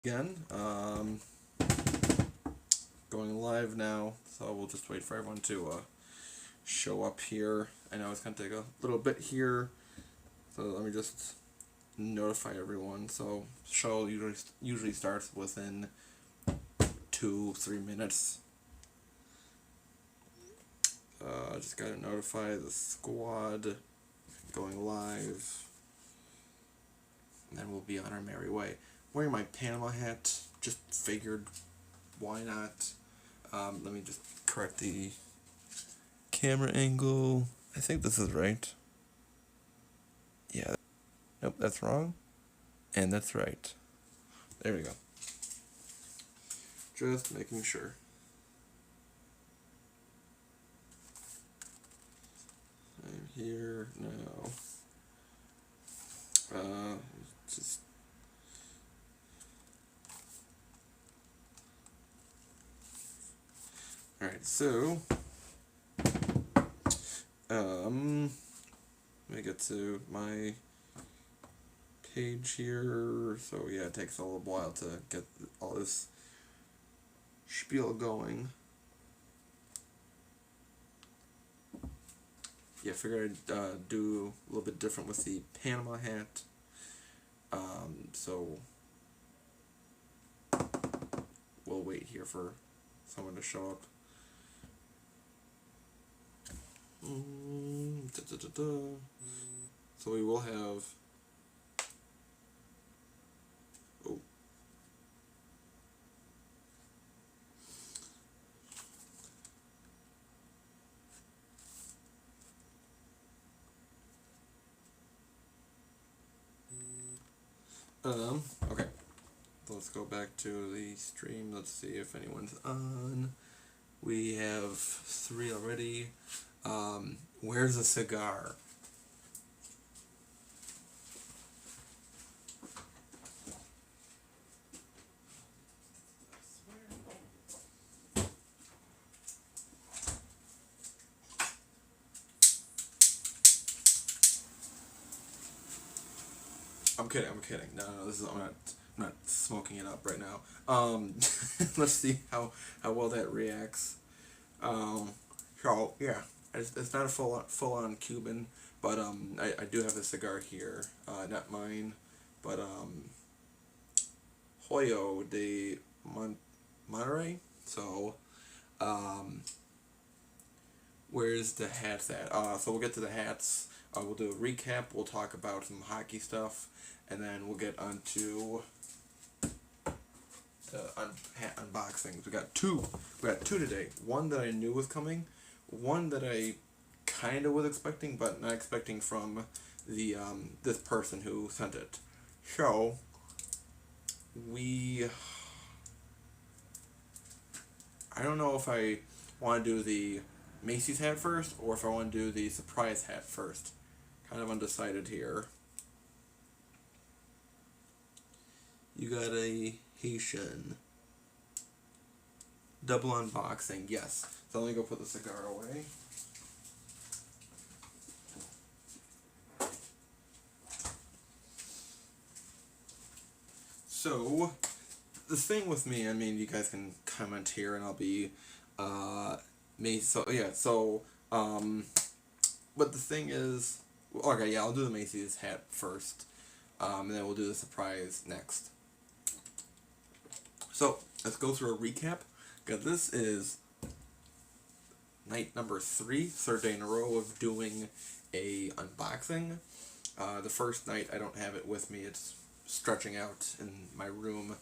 Again, going live now, so we'll just wait for everyone to show up here. I know it's gonna take a little bit here, so let me just notify everyone. So show usually starts within 2-3 minutes. Just gotta notify the squad going live, and then we'll be on our merry way. Wearing my Panama hat, just figured, why not? Let me just correct the camera angle. I think this is right. Yeah. Nope, that's wrong. And that's right. There we go. Just making sure. I'm here now. Just alright, so let me get to my page here. So yeah, it takes a little while to get all this spiel going. Yeah, I figured I'd do a little bit different with the Panama hat. So we'll wait here for someone to show up. So we will have. Oh. Okay. Let's go back to the stream. Let's see if anyone's on. We have 3 already. Where's a cigar? I'm kidding. No, this is I'm not smoking it up right now. Let's see how well that reacts. So yeah, it's not a full on Cuban, but I do have a cigar here. Not mine, but Hoyo de Monterey. So where's the hats at? So we'll get to the hats. We'll do a recap. We'll talk about some hockey stuff, and then we'll get onto hat unboxings. We got two today. One that I knew was coming. One that I kind of was expecting, but not expecting from the this person who sent it. So I don't know if I want to do the Macy's hat first, or if I want to do the Surprise hat first. Kind of undecided here. You got a Haitian. Double unboxing, yes. So let me go put the cigar away. So, the thing with me, I mean, you guys can comment here and I'll be, but the thing is, okay, yeah, I'll do the Macy's hat first, and then we'll do the surprise next. So, let's go through a recap, because this is night number 3, third day in a row of doing a unboxing. The first night, I don't have it with me, it's stretching out in my room.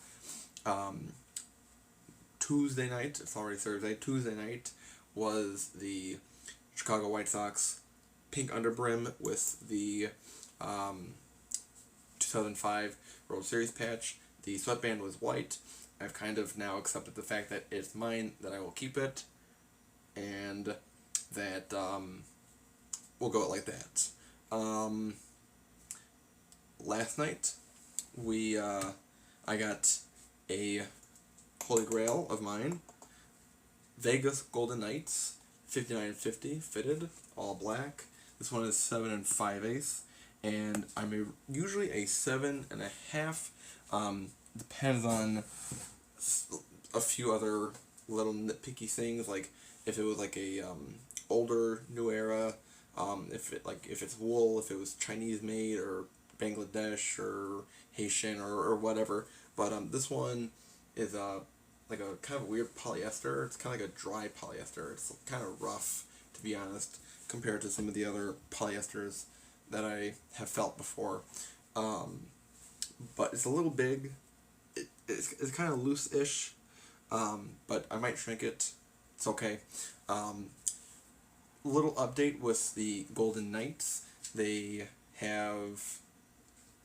Tuesday night, it's already Thursday, Tuesday night was the Chicago White Sox pink underbrim with the 2005 World Series patch. The sweatband was white. I've kind of now accepted the fact that it's mine, that I will keep it, and that we'll go like that. Last night, I got a holy grail of mine, Vegas Golden Knights, 5950 fitted, all black. This one is 7 5/8, and I'm usually a 7.5. depends on a few other little nitpicky things, like if it was like a older New Era, if it's wool, if it was Chinese made or Bangladesh or Haitian or whatever. But this one is like a kind of weird polyester. It's kind of like a dry polyester. It's kind of rough, to be honest, compared to some of the other polyesters that I have felt before. But it's a little big. It's kind of loose-ish, but I might shrink it. It's okay. Little update with the Golden Knights. They have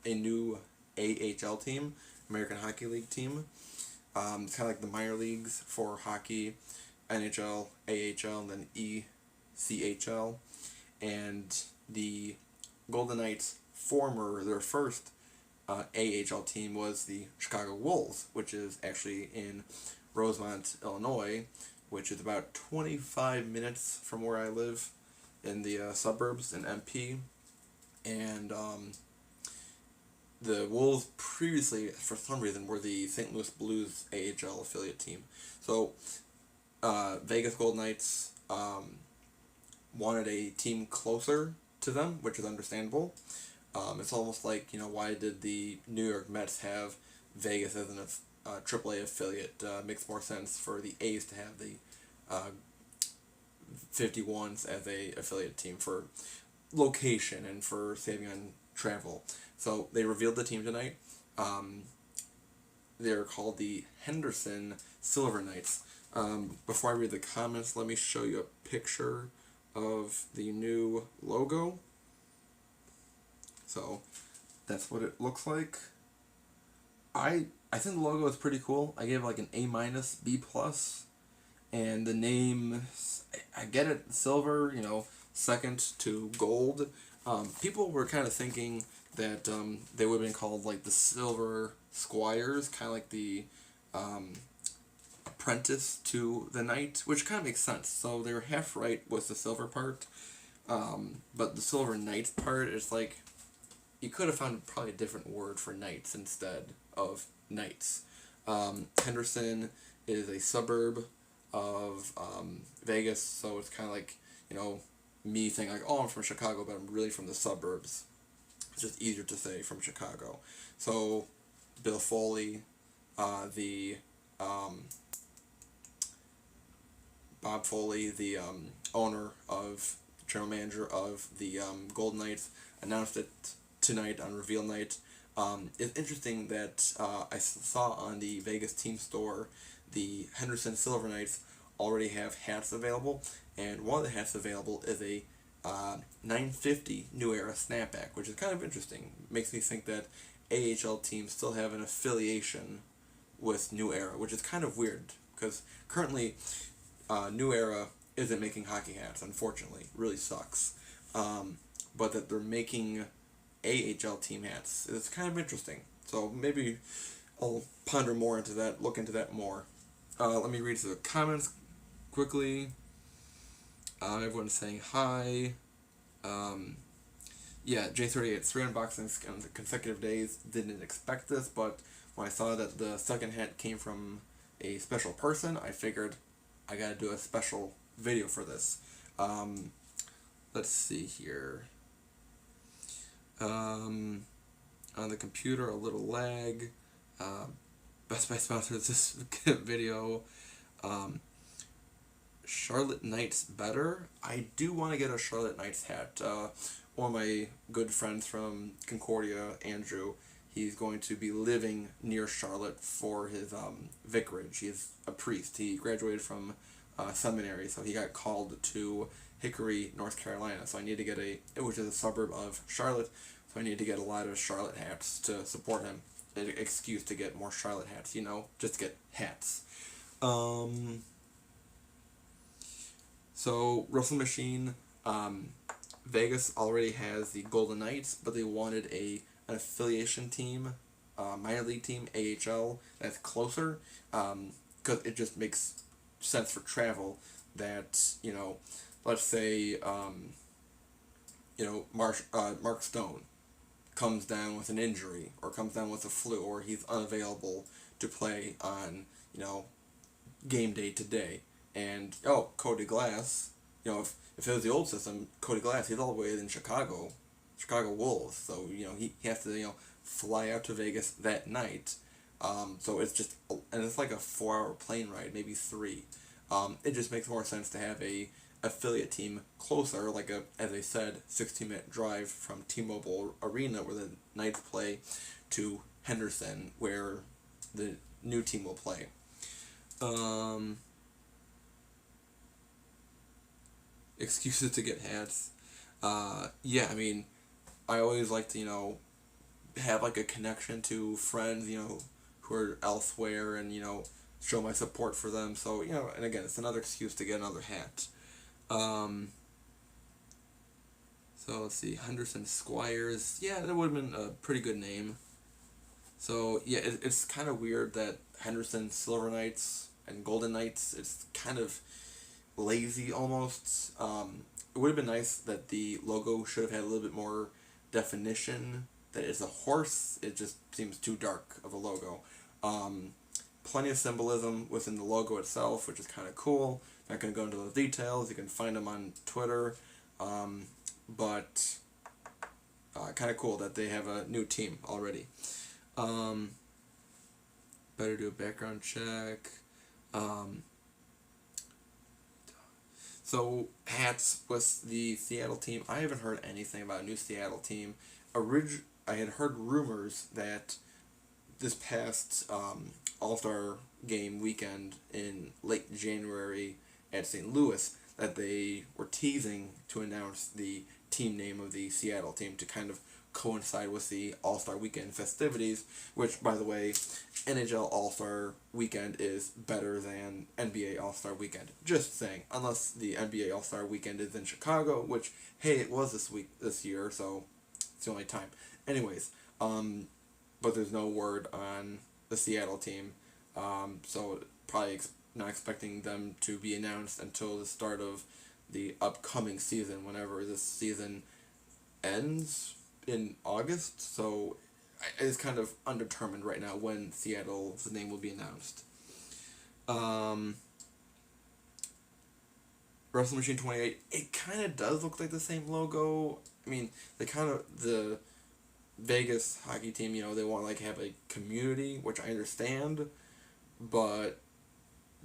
a new AHL team, American Hockey League team. It's kind of like the minor leagues for hockey, NHL, AHL, and then ECHL. And the Golden Knights' their first AHL team was the Chicago Wolves, which is actually in Rosemont, Illinois, which is about 25 minutes from where I live in the suburbs in MP. And the Wolves previously, for some reason, were the St. Louis Blues AHL affiliate team. So Vegas Golden Knights wanted a team closer to them, which is understandable. It's almost like, why did the New York Mets have Vegas as an AAA affiliate? Makes more sense for the A's to have the 51s as a affiliate team for location and for saving on travel. So they revealed the team tonight. They're called the Henderson Silver Knights. Before I read the comments, let me show you a picture of the new logo. So that's what it looks like. I think the logo is pretty cool. I gave it like an A-, B+. And the name, I get it, silver, second to gold. People were kind of thinking that they would have been called like the Silver Squires, kind of like the apprentice to the knight, which kind of makes sense. So they were half right with the silver part, but the Silver Knights part is like, you could have found probably a different word for knights instead of knights. Henderson is a suburb of Vegas, so it's kind of like, me saying like, oh, I'm from Chicago, but I'm really from the suburbs. It's just easier to say from Chicago. So Bill Foley, Bob Foley, the owner of, general manager of the Golden Knights, announced it tonight on reveal night. It's interesting that I saw on the Vegas team store the Henderson Silver Knights already have hats available, and one of the hats available is a 950 New Era snapback, which is kind of interesting. Makes me think that AHL teams still have an affiliation with New Era, which is kind of weird, because currently New Era isn't making hockey hats, unfortunately. Really sucks. But that they're making AHL team hats is kind of interesting. So maybe I'll ponder more into that, look into that more. Let me read through the comments quickly. Everyone's saying hi. Yeah, J38, 3 unboxings on the consecutive days. Didn't expect this, but when I saw that the second hat came from a special person, I figured I gotta do a special video for this. Let's see here. On the computer, a little lag. Best Buy sponsors this video. Charlotte Knights better. I do want to get a Charlotte Knights hat. One of my good friends from Concordia, Andrew, he's going to be living near Charlotte for his vicarage. He's a priest. He graduated from seminary, so he got called to Hickory, North Carolina. So I need to get which is a suburb of Charlotte, so I need to get a lot of Charlotte hats to support him. An excuse to get more Charlotte hats, just get hats. So Russell Machine, Vegas already has the Golden Knights, but they wanted an affiliation team, minor league team, AHL, that's closer, because it just makes sense for travel that, let's say, Mark Stone comes down with an injury or comes down with a flu or he's unavailable to play on, game day today. And, Cody Glass, if it was the old system, Cody Glass, he's all the way in Chicago Wolves. So, he has to, fly out to Vegas that night. So it's just, and it's like a 4-hour plane ride, maybe 3. It just makes more sense to have a affiliate team closer, like as I said, 16-minute drive from T-Mobile Arena where the Knights play to Henderson where the new team will play. Excuses to get hats. Yeah, I mean, I always like to, have like a connection to friends, who are elsewhere and, show my support for them. So, and again, it's another excuse to get another hat. So let's see, Henderson Squires. Yeah, that would have been a pretty good name. So yeah, it's kind of weird that Henderson Silver Knights and Golden Knights, it's kind of lazy almost. It would have been nice that the logo should have had a little bit more definition. That it's a horse, it just seems too dark of a logo. Plenty of symbolism within the logo itself, which is kind of cool. Not going to go into those details. You can find them on Twitter. But kind of cool that they have a new team already. Better do a background check. So, Hatz with the Seattle team. I haven't heard anything about a new Seattle team. I had heard rumors that this past All-Star game weekend in late January at St. Louis that they were teasing to announce the team name of the Seattle team to kind of coincide with the All-Star Weekend festivities, which, by the way, NHL All-Star Weekend is better than NBA All-Star Weekend. Just saying, unless the NBA All-Star Weekend is in Chicago, which, hey, it was this year, so it's the only time. Anyways, but there's no word on the Seattle team, so probably not expecting them to be announced until the start of the upcoming season, whenever this season ends in August. So it's kind of undetermined right now when Seattle's name will be announced. Wrestle Machine 28, it kind of does look like the same logo. I mean, the Vegas hockey team, they want to have a community, which I understand, but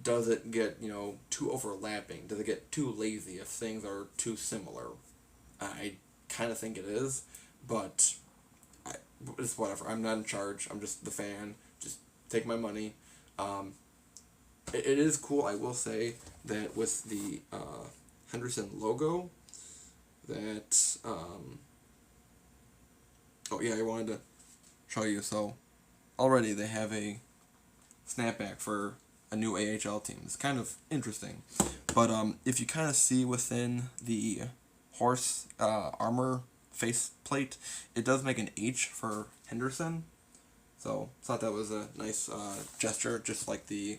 does it get, too overlapping? Does it get too lazy if things are too similar? I kind of think it is, but it's whatever. I'm not in charge. I'm just the fan. Just take my money. It is cool, I will say, that with the Henderson logo, that, oh yeah, I wanted to show you. So, already they have a snapback for a new AHL team. It's kind of interesting. But if you kind of see within the horse armor faceplate, it does make an H for Henderson. So, thought that was a nice gesture, just like the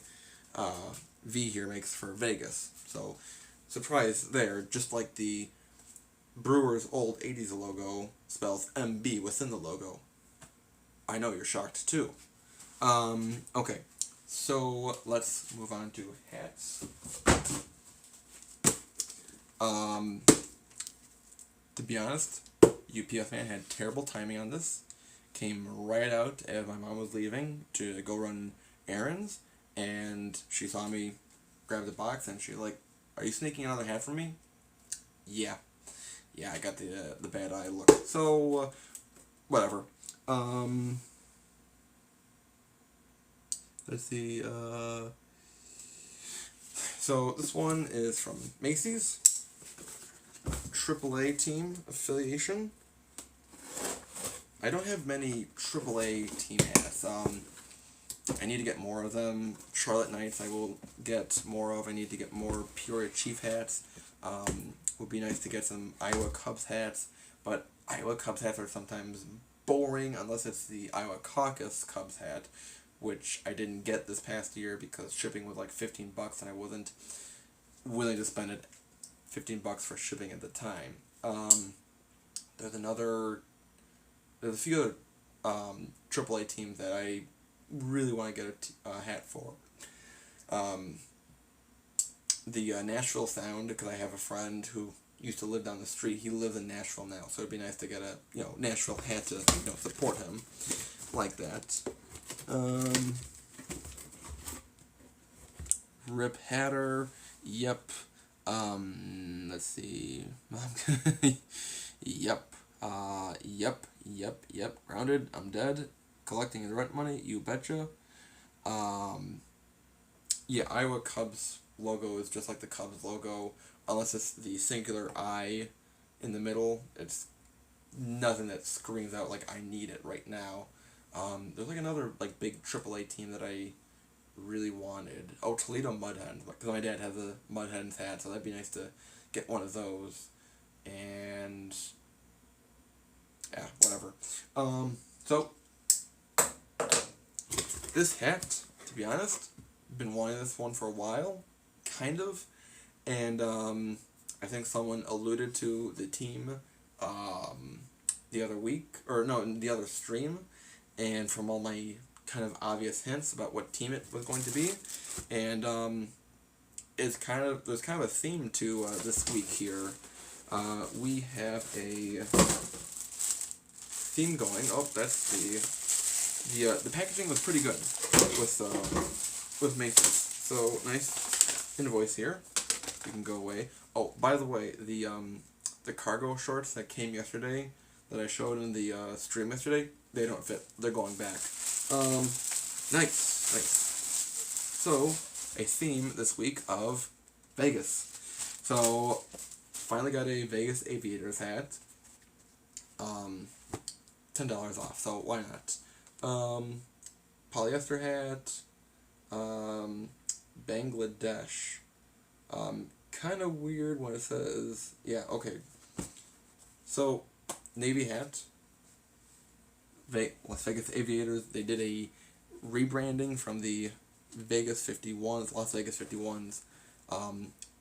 V here makes for Vegas. So, surprise there, just like the Brewers' old 80s logo spells MB within the logo. I know you're shocked too. Okay, so let's move on to hats. To be honest, UPF man had terrible timing on this. Came right out as my mom was leaving to go run errands, and she saw me grab the box, and she's like, "Are you sneaking another hat from me?" Yeah, I got the bad eye look. So, whatever. Let's see. So this one is from Macy's. AAA team affiliation. I don't have many AAA team hats. I need to get more of them. Charlotte Knights I will get more of. I need to get more Peoria Chief hats. Would be nice to get some Iowa Cubs hats, but Iowa Cubs hats are sometimes boring unless it's the Iowa Caucus Cubs hat, which I didn't get this past year because shipping was like $15 and I wasn't willing to spend it $15 for shipping at the time. There's there's a few other AAA teams that I really want to get a hat for. The Nashville Sound, because I have a friend who used to live down the street. He lives in Nashville now, so it'd be nice to get a Nashville hat to support him like that. Rip Hatter, yep. Let's see. Yep. Yep. Grounded, I'm dead. Collecting the rent money, you betcha. Yeah, Iowa Cubs logo is just like the Cubs logo, unless it's the singular I in the middle. It's nothing that screams out like I need it right now. There's like another like big AAA team that I really wanted. Oh, Toledo Mud Hens, because my dad has a Mud Hens hat, so that'd be nice to get one of those. And yeah, whatever. So this hat, to be honest, been wanting this one for a while, kind of, and I think someone alluded to the team the other week, or no, in the other stream, and from all my kind of obvious hints about what team it was going to be, and there's kind of a theme to this week here. We have a theme going. Oh, that's the packaging was pretty good with Macy's. So nice invoice here. You can go away. Oh, by the way, the cargo shorts that came yesterday that I showed in the stream yesterday, they don't fit. They're going back. Nice. So a theme this week of Vegas. So finally got a Vegas Aviators hat. $10 off. So why not? Polyester hat. Bangladesh. Kind of weird when it says, yeah, okay. So, Navy hat. Las Vegas Aviators, they did a rebranding from the Vegas 51s, Las Vegas 51s.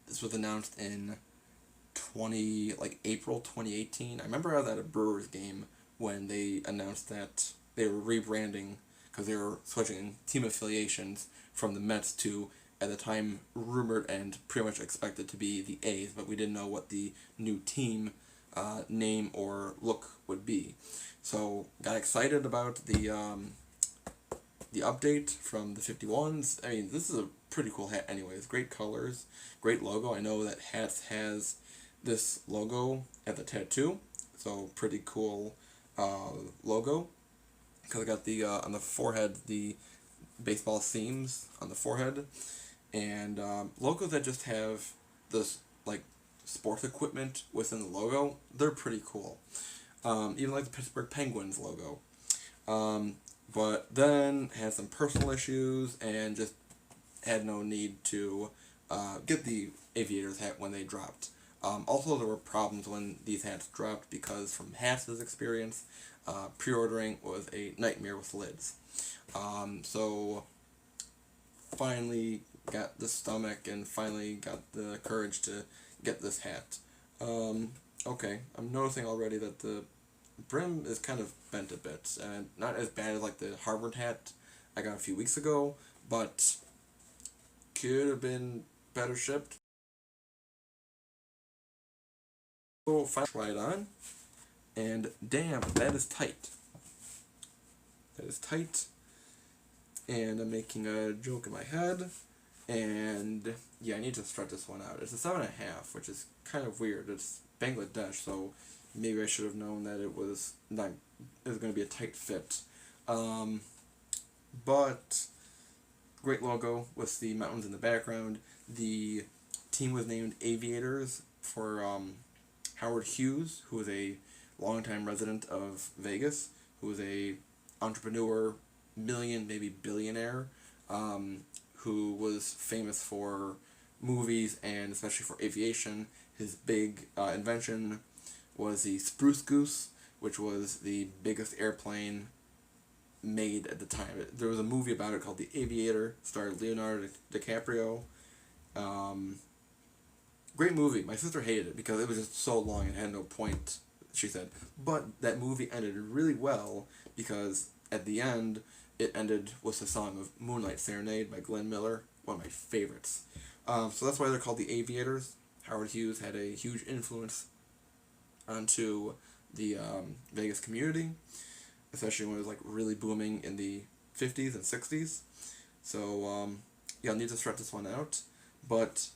This was announced in April 2018. I remember I was at a Brewers game when they announced that they were rebranding because they were switching team affiliations from the Mets to, at the time, rumored and pretty much expected to be the A's, but we didn't know what the new team name or look would be. So got excited about the update from the 51s. I mean, this is a pretty cool hat anyways. Great colors, great logo. I know that Hatz has this logo at the tattoo, so pretty cool logo. Because I got the on the forehead, the baseball seams on the forehead, and logos that just have this like sports equipment within the logo, they're pretty cool. Even like the Pittsburgh Penguins logo. But then had some personal issues and just had no need to get the Aviators hat when they dropped. Also, there were problems when these hats dropped because from Hatz's experience, pre-ordering was a nightmare with lids. So finally got the stomach and finally got the courage to get this hat. Okay, I'm noticing already that the brim is kind of bent a bit, and not as bad as like the Harvard hat I got a few weeks ago, but could have been better shipped. So finally try it on, and damn, that is tight. That is tight, and I'm making a joke in my head, and yeah, I need to stretch this one out. It's a 7.5, which is kind of weird. It's Bangladesh, so maybe I should have known that it was going to be a tight fit. But great logo with the mountains in the background. The team was named Aviators for Howard Hughes, who was a longtime resident of Vegas, who was a entrepreneur, maybe billionaire, who was famous for movies and especially for aviation. His big invention was the Spruce Goose, which was the biggest airplane made at the time. There was a movie about it called The Aviator, starred Leonardo DiCaprio. Great movie. My sister hated it because it was just so long and had no point. she said. But that movie ended really well because at the end, it ended with the song of Moonlight Serenade by Glenn Miller, one of my favorites. So that's why they're called the Aviators. Howard Hughes had a huge influence onto the Vegas community, especially when it was like really booming in the 50s and 60s. So yeah, I'll need to stretch this one out. But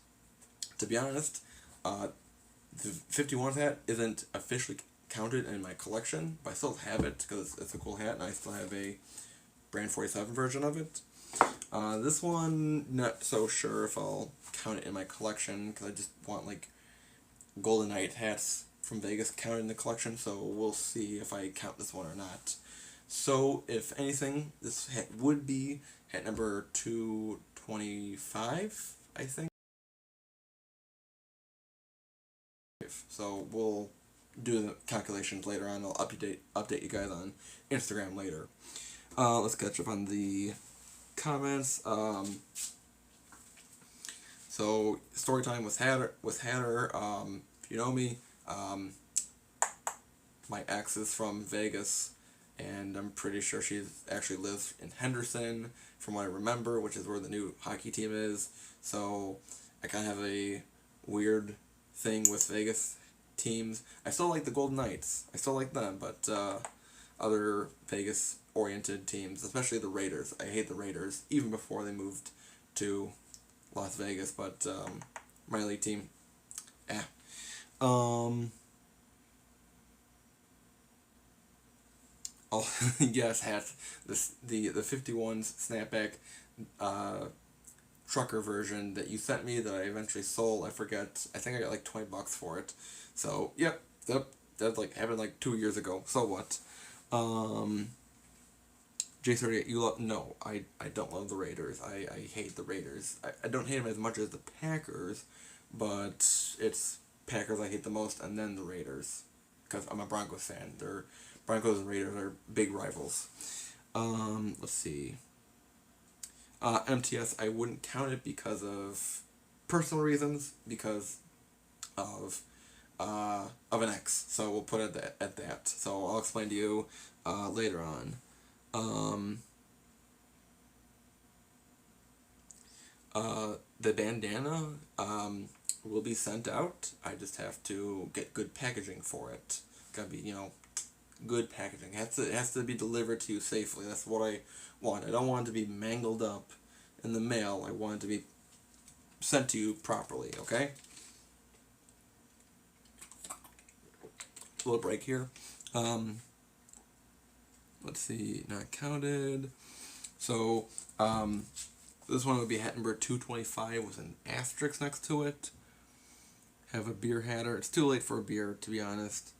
to be honest, the 51 hat isn't officially counted in my collection, but I still have it because it's a cool hat, and I still have a Brand 47 version of it. This one, not so sure if I'll count it in my collection because I just want like Golden Knight hats from Vegas counted in the collection, so we'll see if I count this one or not. So, if anything, this hat would be hat number 225, I think. So we'll do the calculations later on. I'll update you guys on Instagram later. Let's catch up on the comments. So story time with Hatter. If you know me, my ex is from Vegas, and I'm pretty sure she actually lives in Henderson, from what I remember, which is where the new hockey team is. So I kind of have a weird thing with Vegas teams. I still like the Golden Knights. I still like them, but other Vegas-oriented teams, especially the Raiders. I hate the Raiders, even before they moved to Las Vegas, but minor league team, Oh, yes, hat. The 51's snapback trucker version that you sent me that I eventually sold. I forget. I think I got like $20 for it. So yep, that like happened like 2 years ago. So what? J38, you love? No, I don't love the Raiders. I hate the Raiders. I don't hate them as much as the Packers, but it's Packers I hate the most, and then the Raiders, because I'm a Broncos fan. Broncos and Raiders are big rivals. Let's see. MTS, I wouldn't count it because of personal reasons, because of an ex. So we'll put it at that. So I'll explain to you later on. The bandana will be sent out. I just have to get good packaging for it. Gotta be, good packaging. It has to be delivered to you safely. That's what I want. I don't want it to be mangled up in the mail. I want it to be sent to you properly, okay? A little break here. Let's see, not counted. So, this one would be hat number 225 with an asterisk next to it. Have a beer hatter. It's too late for a beer, to be honest.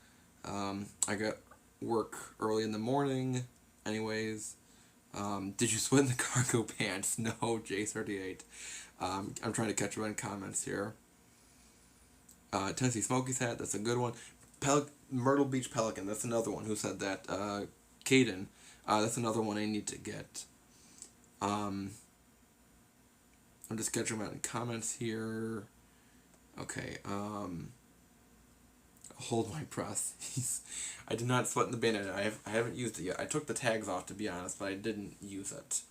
I got work early in the morning. Anyways, did you sweat in the cargo pants? No, J38. I'm trying to catch up on comments here. Tennessee Smokies hat, that's a good one. Myrtle Beach Pelican, that's another one. Who said that? Caden, that's another one I need to get. I'm just catching up on comments here. Okay, hold my breath. I did not sweat in the bandana. I haven't used it yet. I took the tags off, to be honest, but I didn't use it.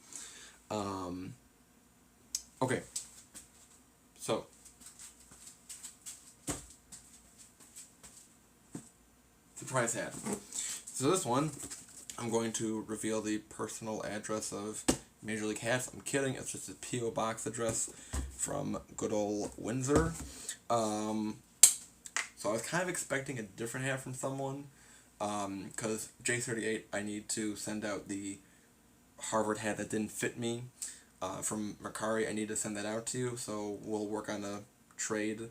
Okay. So. Surprise hat. So this one, I'm going to reveal the personal address of Major League Hats. I'm kidding. It's just a P.O. Box address from good old Windsor. So I was kind of expecting a different hat from someone, because J38, I need to send out the Harvard hat that didn't fit me. From Mercari, I need to send that out to you, so we'll work on a trade.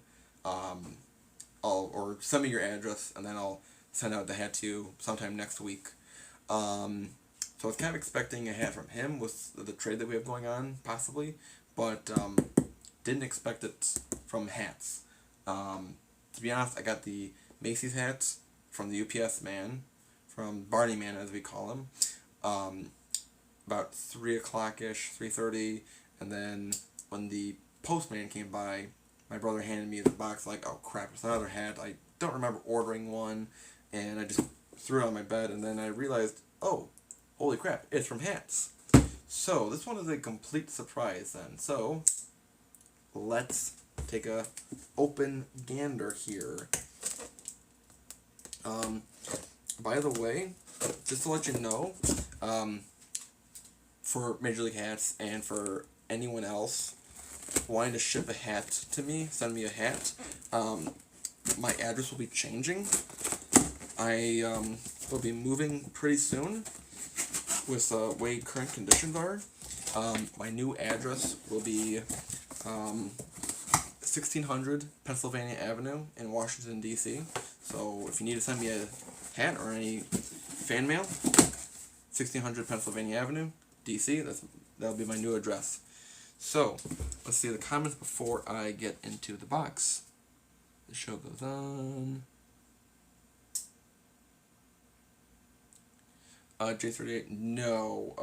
Or send me your address, and then I'll send out the hat to you sometime next week. So I was kind of expecting a hat from him with the trade that we have going on, possibly, but didn't expect it from Hatz. To be honest, I got the Macy's hats from the UPS man, from Barney Man as we call him, about 3 o'clock-ish, 3:30, and then when the postman came by, my brother handed me the box like, oh crap, it's another hat. I don't remember ordering one, and I just threw it on my bed, and then I realized, oh, holy crap, it's from Hatz. So this one is a complete surprise then. So let's take a open gander here. By the way, just to let you know, for Major League Hats and for anyone else wanting to ship a hat to me, send me a hat, my address will be changing. I will be moving pretty soon with the way current conditions are. My new address will be 1600 Pennsylvania Avenue in Washington, D.C. So if you need to send me a hat or any fan mail, 1600 Pennsylvania Avenue, D.C., that'll be my new address. So, let's see the comments before I get into the box. The show goes on. J38, no.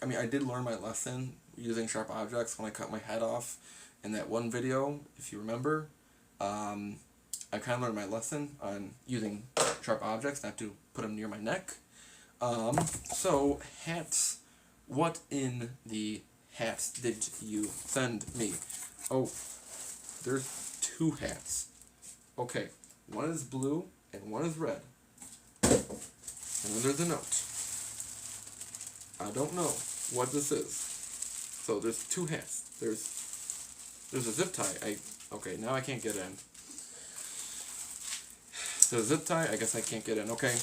I mean, I did learn my lesson using sharp objects when I cut my head off in that one video, if you remember. I kind of learned my lesson on using sharp objects, not to put them near my neck. So, hats. What in the hats did you send me? Oh, there's two hats. Okay, one is blue and one is red. And then there's a note. I don't know what this is. So there's two hats. There's a zip tie. Okay, now I can't get in. There's a zip tie. I guess I can't get in. Okay,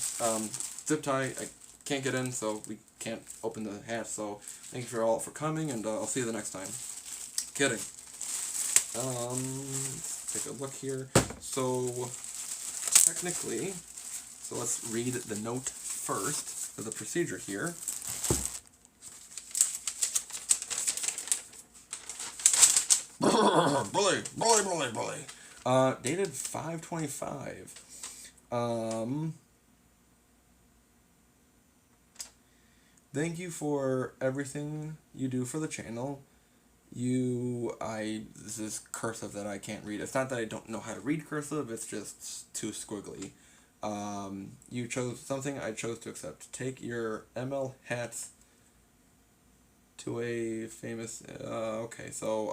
zip tie. I can't get in, so we can't open the hat. So thank you all for coming, and I'll see you the next time. Kidding. Let's take a look here. So technically, so let's read the note first for the procedure here. Bully. Dated 5/25. Thank you for everything you do for the channel. This is cursive that I can't read. It's not that I don't know how to read cursive, it's just too squiggly. You chose something I chose to accept. Take your ML hats to a famous, okay, so,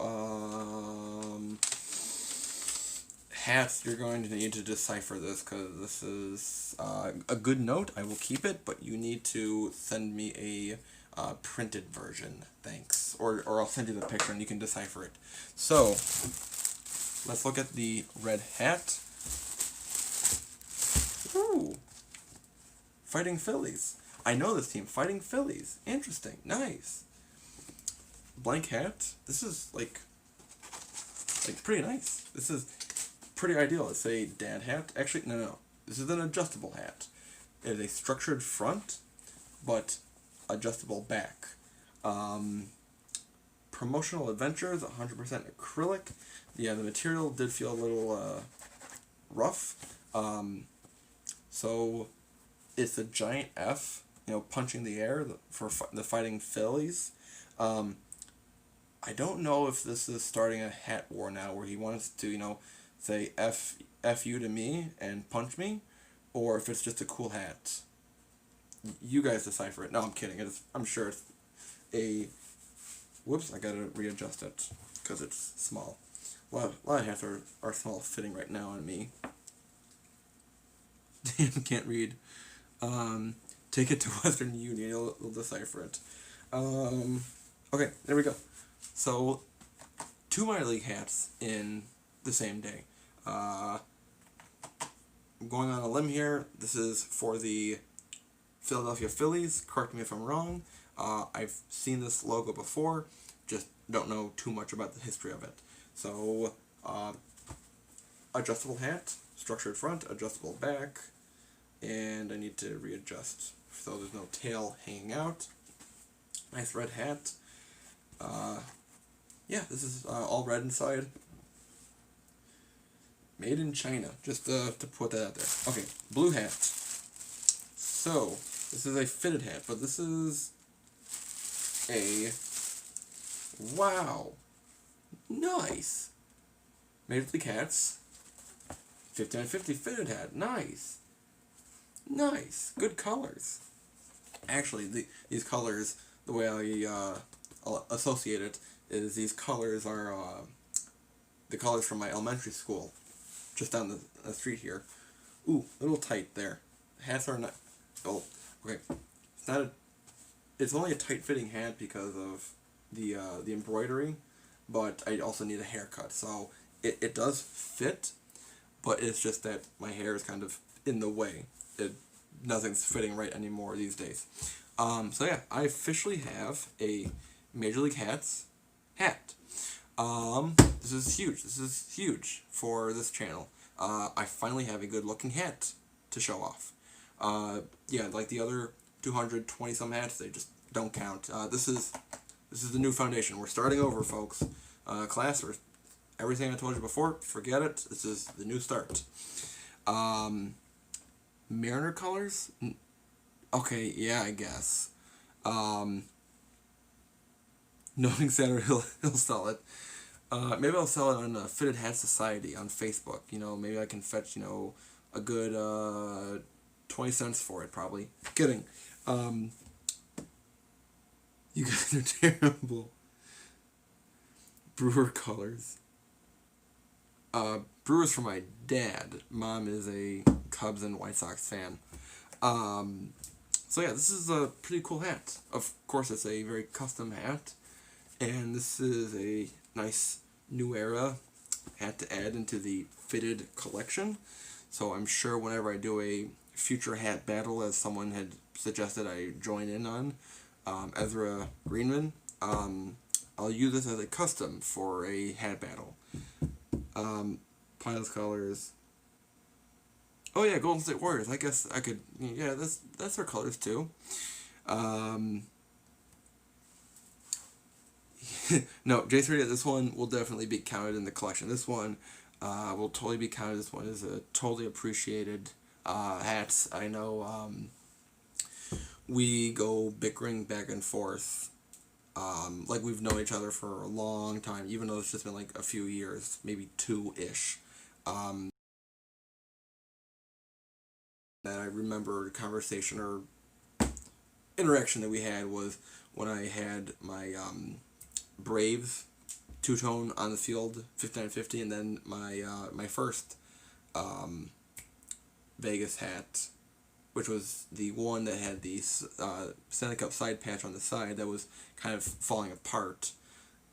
hats, you're going to need to decipher this, because this is a good note. I will keep it, but you need to send me a printed version, thanks. Or I'll send you the picture and you can decipher it. So, let's look at the red hat. Ooh, Fighting Phillies. I know this team, Fighting Phillies. Interesting, nice. Blank hat. This is like pretty nice. This is pretty ideal. It's a dad hat. Actually, no. This is an adjustable hat. It is a structured front, but adjustable back. Promotional Adventures, 100% acrylic. Yeah, the material did feel a little rough. So it's a giant F, punching the air for the Fighting Phillies. I don't know if this is starting a hat war now where he wants to, say F you to me and punch me, or if it's just a cool hat. You guys decipher it. No, I'm kidding. I'm sure it's a... Whoops, I gotta readjust it because it's small. A lot of hats are small fitting right now on me. Damn, can't read. Take it to Western Union. You'll decipher it. Okay, there we go. So, 2 minor league hats in the same day. I'm going on a limb here. This is for the Philadelphia Phillies. Correct me if I'm wrong. I've seen this logo before, just don't know too much about the history of it. So, adjustable hat, structured front, adjustable back, and I need to readjust so there's no tail hanging out. Nice red hat. Yeah, this is all red inside. Made in China, just to put that out there. Okay, blue hat. So, this is a fitted hat, but this is a... Wow! Nice! Major League Hats. 5950 fitted hat. Nice. Nice. Good colors. Actually, these colors, the way I'll associate it, is these colors are the colors from my elementary school, just down the street here. Ooh, a little tight there. Hats are not... Oh, okay. It's not a... It's only a tight-fitting hat because of the embroidery, but I also need a haircut, so it does fit, but it's just that my hair is kind of in the way. Nothing's fitting right anymore these days. So yeah, I officially have a Major League Hatz hat. This is huge. This is huge for this channel. I finally have a good-looking hat to show off. Yeah, like the other 220 some hats, they just don't count. This is the new foundation. We're starting over, folks. Class, or everything I told you before, forget it. This is the new start. Mariner colors? Okay, yeah, I guess. Knowing Saturday he'll sell it. Maybe I'll sell it on Fitted Hat Society on Facebook. You know, maybe I can fetch, you know, a good 20 cents for it, probably. Kidding. You guys are terrible. Brewer colors. Brewers for my dad. Mom is a Cubs and White Sox fan. So yeah, this is a pretty cool hat. Of course, it's a very custom hat. And this is a nice new era hat to add into the fitted collection. So I'm sure whenever I do a future hat battle, as someone had suggested I join in on, Ezra Greenman, I'll use this as a custom for a hat battle. Piles colors. Oh yeah, Golden State Warriors. I guess I could. Yeah, that's their colors too. No, J3. This one will definitely be counted in the collection. This one will totally be counted. This one is a totally appreciated hats. I know. We go bickering back and forth. Like we've known each other for a long time, even though it's just been like a few years, maybe 2-ish. That I remember a conversation or interaction that we had was when I had my Braves two-tone on the field, 5950, and then my my first Vegas hat, which was the one that had the Stanley Cup side patch on the side that was kind of falling apart,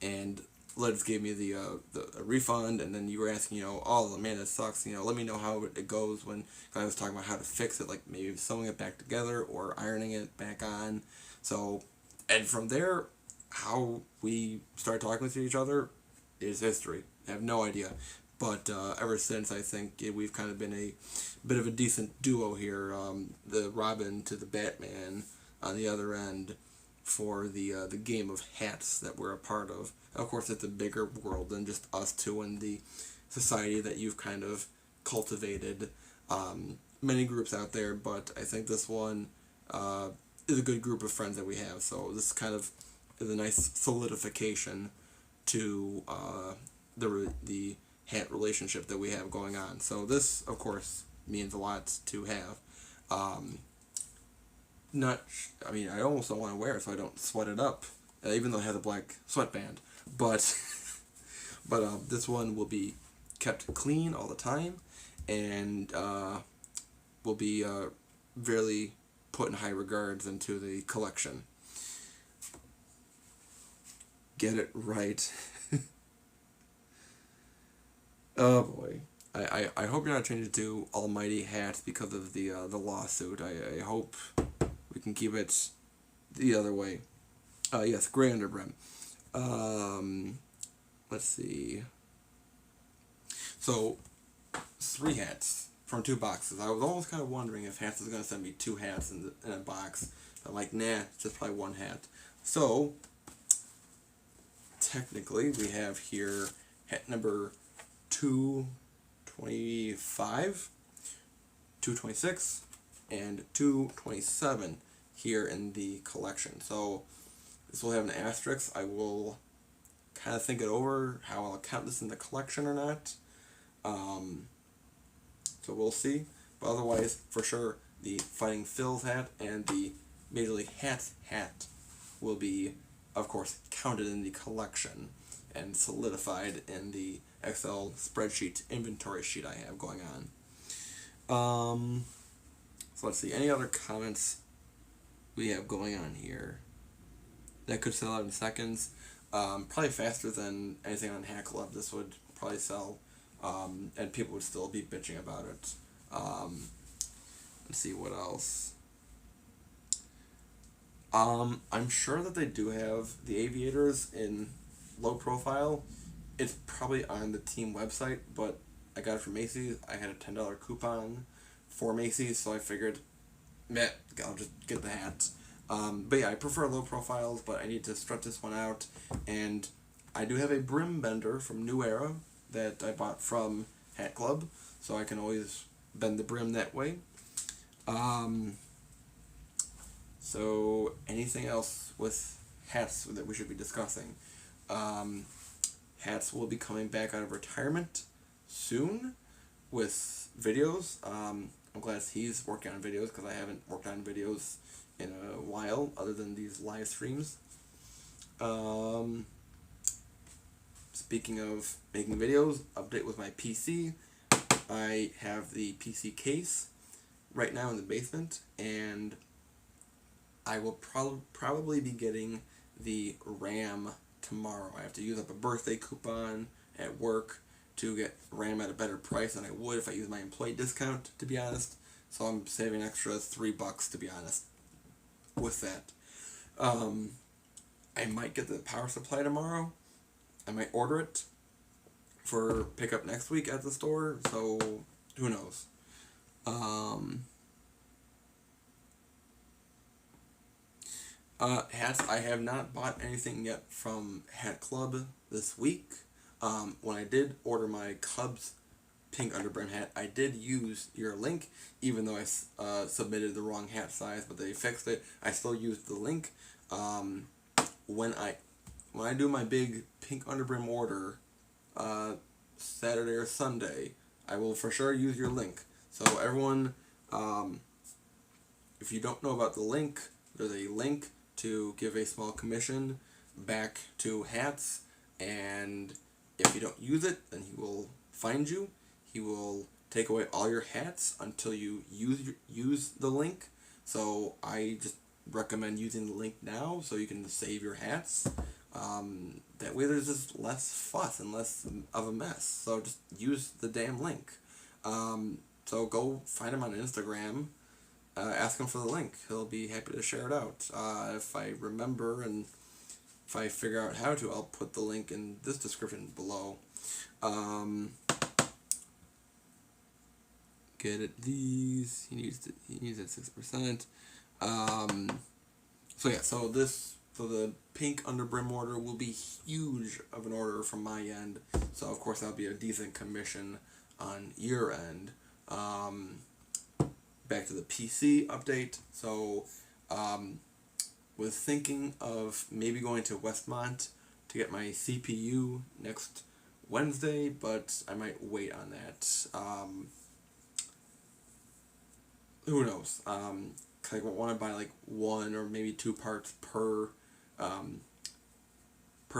and Lids gave me the refund, and then you were asking, you know, oh man, that sucks, you know, let me know how it goes, when I was talking about how to fix it, like maybe sewing it back together or ironing it back on. So, and from there, how we started talking with each other is history. I have no idea. But ever since, I think we've kind of been a bit of a decent duo here. The Robin to the Batman on the other end for the game of hats that we're a part of. Of course, it's a bigger world than just us two and the society that you've kind of cultivated. Many groups out there, but I think this one is a good group of friends that we have. So this kind of is a nice solidification to the hat relationship that we have going on. So this, of course, means a lot to have. I almost don't want to wear it so I don't sweat it up, even though it has a black sweatband. But this one will be kept clean all the time, and will be really put in high regards into the collection. Get it right. Oh boy. I hope you're not changing to Almighty Hats because of the lawsuit. I hope we can keep it the other way. Yes, gray underbrim. Let's see. So, 3 hats from 2 boxes. I was almost kind of wondering if Hatz is going to send me 2 hats in a box. I'm like, nah, it's just probably 1 hat. So, technically, we have here hat number 225, 226, and 227 here in the collection. So this will have an asterisk. I will kind of think it over how I'll count this in the collection or not. so we'll see. But otherwise, for sure, the Fighting Phil's hat and the Major League Hatz hat will be, of course, counted in the collection and solidified in the Excel spreadsheet inventory sheet I have going on. So let's see, any other comments we have going on here that could sell out in seconds? Probably faster than anything on Hat Club. This would probably sell, and people would still be bitching about it. Let's see what else. I'm sure that they do have the aviators in low profile. It's probably on the team website, but I got it from Macy's. I had a $10 coupon for Macy's, so I figured, meh, I'll just get the hat. But yeah, I prefer low profiles, but I need to strut this one out. And I do have a brim bender from New Era that I bought from Hat Club, so I can always bend the brim that way. So anything else with hats that we should be discussing? Hatz will be coming back out of retirement soon with videos. I'm glad he's working on videos because I haven't worked on videos in a while other than these live streams. Speaking of making videos, update with my PC. I have the PC case right now in the basement, and I will probably be getting the RAM tomorrow. I have to use up a birthday coupon at work to get RAM at a better price than I would if I use my employee discount, to be honest. So I'm saving an extra $3, to be honest, with that. I might get the power supply tomorrow. I might order it for pickup next week at the store, so who knows. Hats, I have not bought anything yet from Hat Club this week. When I did order my Cubs pink underbrim hat, I did use your link, even though I submitted the wrong hat size, but they fixed it. I still used the link. When I do my big pink underbrim order, Saturday or Sunday, I will for sure use your link. So everyone, if you don't know about the link, there's a link to give a small commission back to Hatz, and if you don't use it, then he will find you. He will take away all your hats until you use the link. So I just recommend using the link now so you can save your hats. That way there's just less fuss and less of a mess. So just use the damn link. So go find him on Instagram. Ask him for the link. He'll be happy to share it out. If I remember and if I figure out how to, I'll put the link in this description below. Get it. These he needs it 6%. So yeah. So the pink underbrim order will be huge of an order from my end. So of course that'll be a decent commission on your end. Back to the PC update. So, was thinking of maybe going to Westmont to get my CPU next Wednesday, but I might wait on that. Who knows? 'Cause I want to buy like 1 or maybe 2 parts per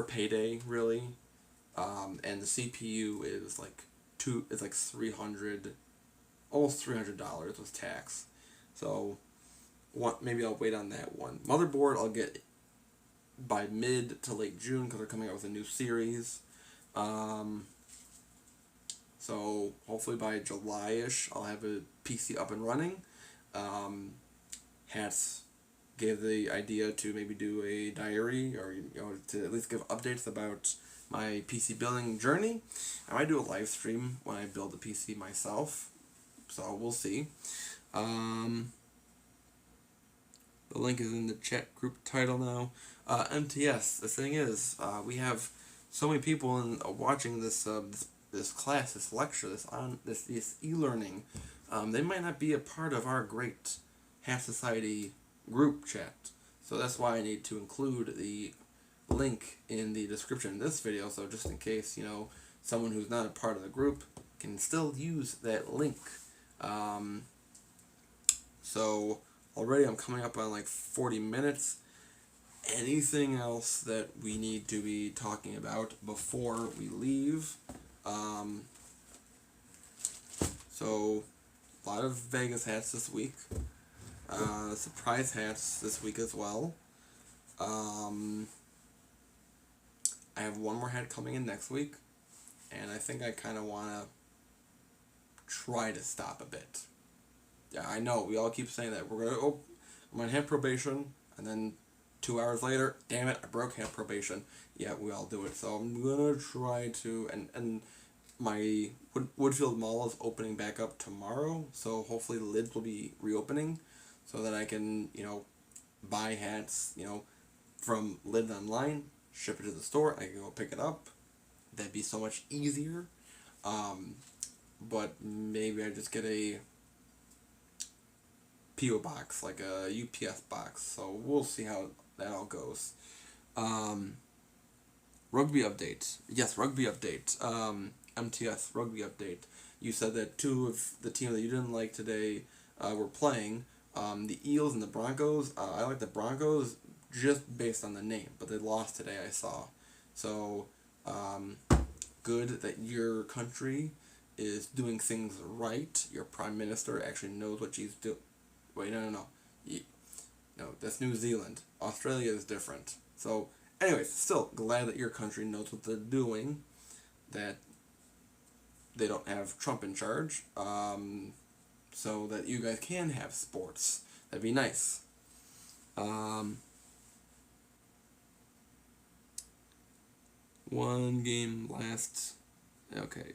payday, really. And the CPU is like $300. Almost $300 with tax. So maybe I'll wait on that one. Motherboard I'll get by mid to late June because they're coming out with a new series. So hopefully by July-ish I'll have a PC up and running. Hatz gave the idea to maybe do a diary or to at least give updates about my PC building journey. I might do a live stream when I build the PC myself. So we'll see. The link is in the chat group title now. MTS. The thing is, we have so many people watching this this class, this lecture, this e-learning. They might not be a part of our great Half Society group chat. So that's why I need to include the link in the description of this video. So just in case someone who's not a part of the group can still use that link. Um, so already I'm coming up on like 40 minutes. Anything else that we need to be talking about before we leave? Um, so a lot of Vegas hats this week. Surprise hats this week as well. I have one more hat coming in next week, and I think I kind of want to try to stop a bit. Yeah, I know, we all keep saying that. I'm going to have probation, and then 2 hours later, damn it, I broke hat probation. Yeah, we all do it. So I'm going to try to, and my Woodfield Mall is opening back up tomorrow, so hopefully the lids will be reopening so that I can, buy hats, from lids online, ship it to the store, I can go pick it up. That'd be so much easier. But maybe I just get a PO box, like a UPS box. So we'll see how that all goes. Rugby update. Yes, rugby update. MTS rugby update. You said that two of the teams that you didn't like today were playing. The Eels and the Broncos. I like the Broncos just based on the name, but they lost today, I saw. So, good that your country is doing things right. Your prime minister actually knows what she's doing. Wait, no. No, that's New Zealand. Australia is different. So, anyways, still glad that your country knows what they're doing. That they don't have Trump in charge. So that you guys can have sports. That'd be nice. One game last. Okay.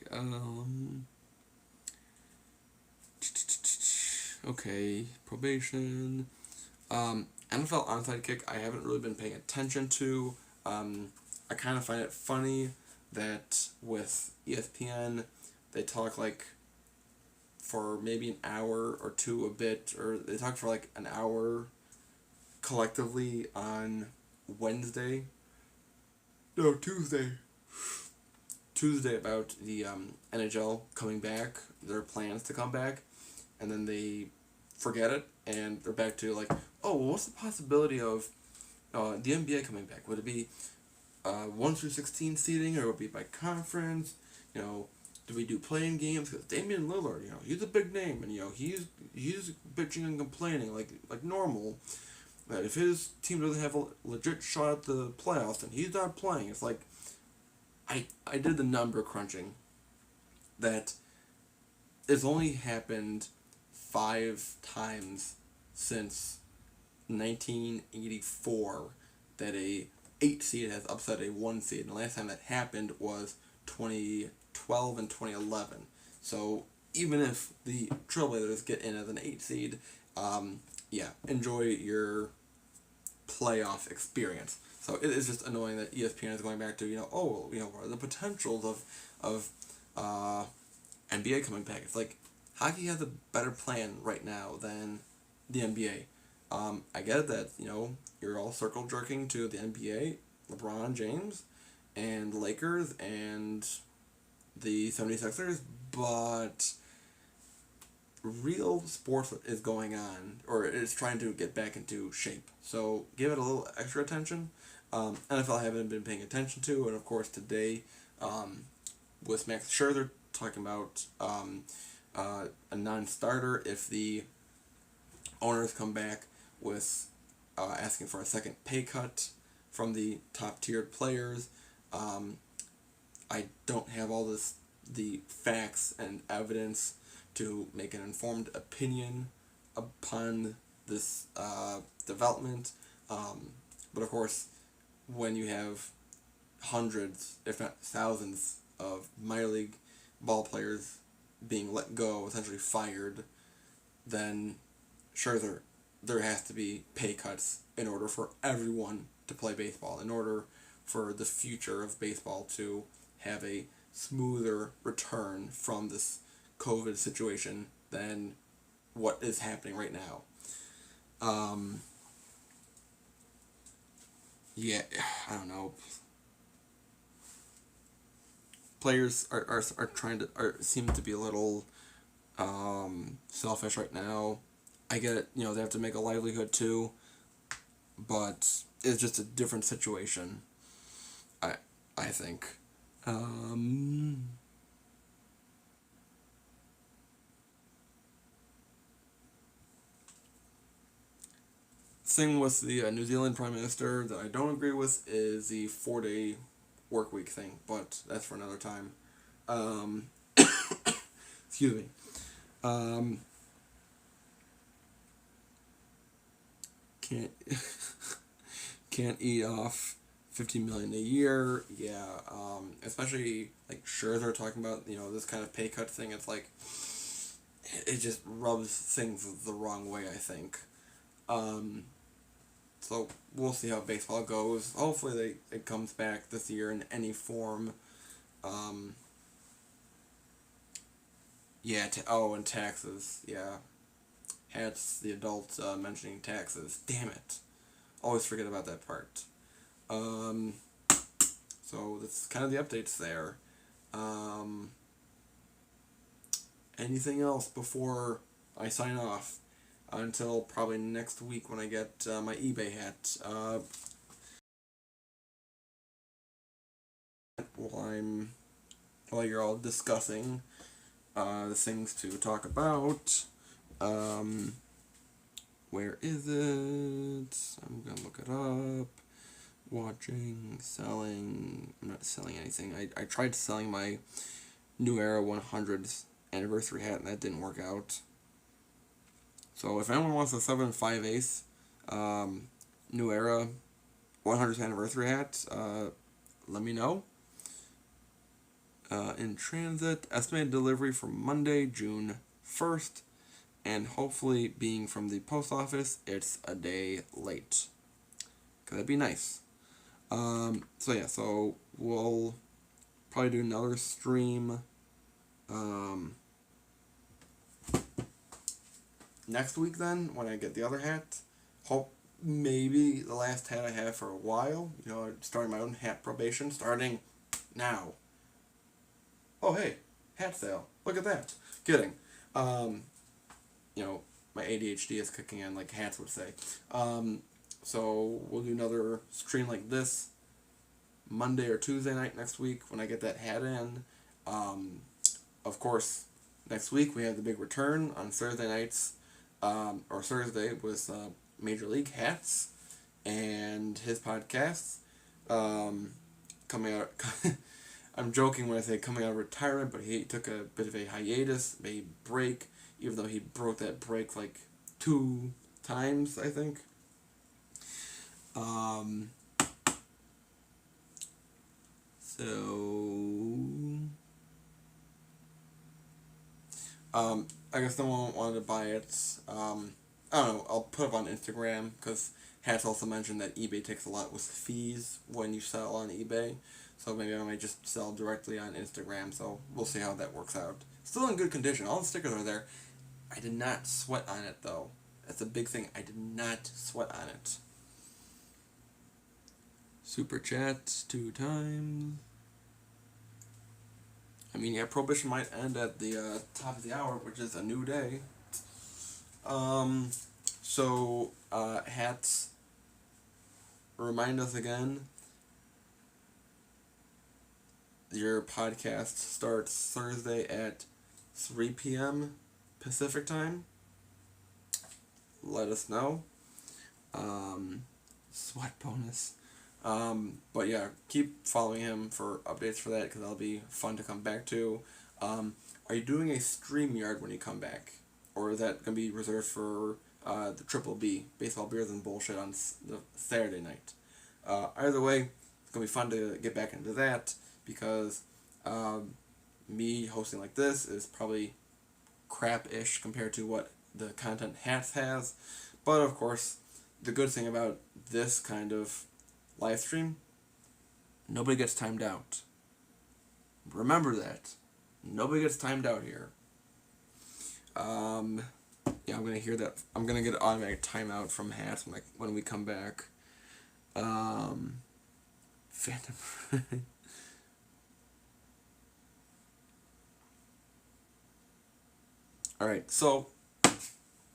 Okay. Probation. NFL onside kick. I haven't really been paying attention to. I kind of find it funny that with ESPN, they talk like for maybe an hour or two a bit, or they talk for like an hour collectively on Wednesday. No, Tuesday. Tuesday about the NHL coming back, their plans to come back, and then they forget it, and they're back to like, oh, well, what's the possibility of the NBA coming back? Would it be 1 through 16 seeding, or would it be by conference? Do we do playing games? Because Damian Lillard, he's a big name, and he's bitching and complaining like normal. That if his team doesn't have a legit shot at the playoffs, then he's not playing. It's like, I did the number crunching, that it's only happened 5 times since 1984 that a 8 seed has upset a 1 seed. And the last time that happened was 2012 and 2011. So even if the Trailblazers get in as an 8 seed, enjoy your playoff experience. So it is just annoying that ESPN is going back to, what are the potentials of NBA coming back. It's like, hockey has a better plan right now than the NBA. I get that, you're all circle jerking to the NBA, LeBron James, and Lakers, and the 76ers, but real sports is going on, or is trying to get back into shape. So give it a little extra attention. NFL I haven't been paying attention to, and of course today, with Max Scherzer talking about a non-starter if the owners come back with asking for a second pay cut from the top-tiered players. I don't have all the facts and evidence to make an informed opinion upon this development. But of course, when you have hundreds, if not thousands, of minor league ball players being let go, essentially fired, then sure, there has to be pay cuts in order for everyone to play baseball, in order for the future of baseball to have a smoother return from this COVID situation than what is happening right now. I don't know. Players are seem to be a little selfish right now. I get it, they have to make a livelihood too, but it's just a different situation. I I think. Um, Thing with the New Zealand Prime Minister that I don't agree with is the 4-day work week thing, but that's for another time. Um, excuse me. Um, can't can't eat off 50 million a year. Yeah, especially like Scherzer talking about this kind of pay cut thing. It's like it just rubs things the wrong way. I think. Um, so we'll see how baseball goes. Hopefully it comes back this year in any form. Um, yeah. And taxes. Yeah. Hatz the adult mentioning taxes. Damn it. Always forget about that part. Um, so that's kind of the updates there. Um, Anything else before I sign off? Until probably next week when I get my eBay hat. While while you're all discussing the things to talk about. Um, where is it? I'm gonna look it up. Watching, selling. I'm not selling anything. I tried selling my New Era 100th anniversary hat and that didn't work out. So if anyone wants a 7.5/8 New Era 100th anniversary hat, let me know. In transit, estimated delivery for Monday, June 1st, and hopefully being from the post office, it's a day late. Because that'd be nice. So we'll probably do another stream next week then, when I get the other hat. Hope maybe the last hat I have for a while. Starting my own hat probation, starting now. Oh, hey, hat sale. Look at that. Kidding. Um, my ADHD is kicking in, like Hatz would say. So we'll do another stream like this Monday or Tuesday night next week when I get that hat in. Of course, next week we have the big return on Thursday nights, or Thursday with Major League Hatz and his podcasts. Coming out. I'm joking when I say coming out of retirement, but he took a bit of a hiatus, a break, even though he broke that break like 2 times, I think. Um, so, I guess no one wanted to buy it. I don't know, I'll put up on Instagram, because Hatch also mentioned that eBay takes a lot with fees when you sell on eBay. So maybe I might just sell directly on Instagram, so we'll see how that works out. Still in good condition, all the stickers are there. I did not sweat on it, though. That's a big thing, I did not sweat on it. Super chat 2 times. I mean, yeah, Prohibition might end at the top of the hour, which is a new day. Hatz, remind us again. Your podcast starts Thursday at 3 p.m. Pacific time. Let us know. Sweat bonus. But yeah, keep following him for updates for that, because that'll be fun to come back to. Are you doing a StreamYard when you come back? Or is that going to be reserved for the Triple B, Baseball Beers and Bullshit, on the Saturday night? Either way, it's going to be fun to get back into that, because me hosting like this is probably crap-ish compared to what the content Hatz has. But of course, the good thing about this kind of live stream, nobody gets timed out. Remember that. Nobody gets timed out here. Yeah, I'm gonna hear that. I'm gonna get an automatic timeout from Hatz when we come back. Phantom. Alright, so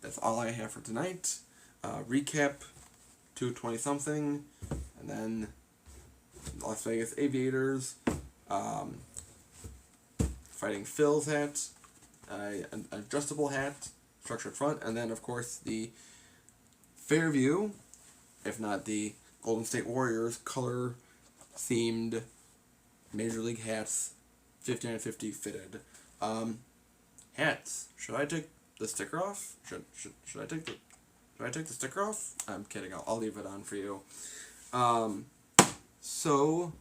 that's all I have for tonight. Recap 220-something, and then Las Vegas Aviators, fighting Phil's hat, an adjustable hat, structured front, and then, of course, the Fairview, if not the Golden State Warriors, color-themed Major League hats, 5950 fitted. Hats. Should I take the sticker off? Should I take the sticker off? I'm kidding. I'll leave it on for you. So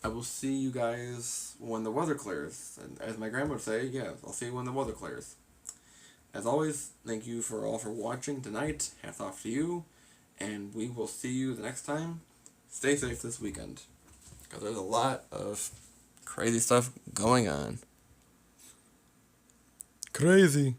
I will see you guys when the weather clears. And as my grandma would say, yeah, I'll see you when the weather clears. As always, thank you for watching tonight. Hats off to you. And we will see you the next time. Stay safe this weekend, because there's a lot of crazy stuff going on. Crazy.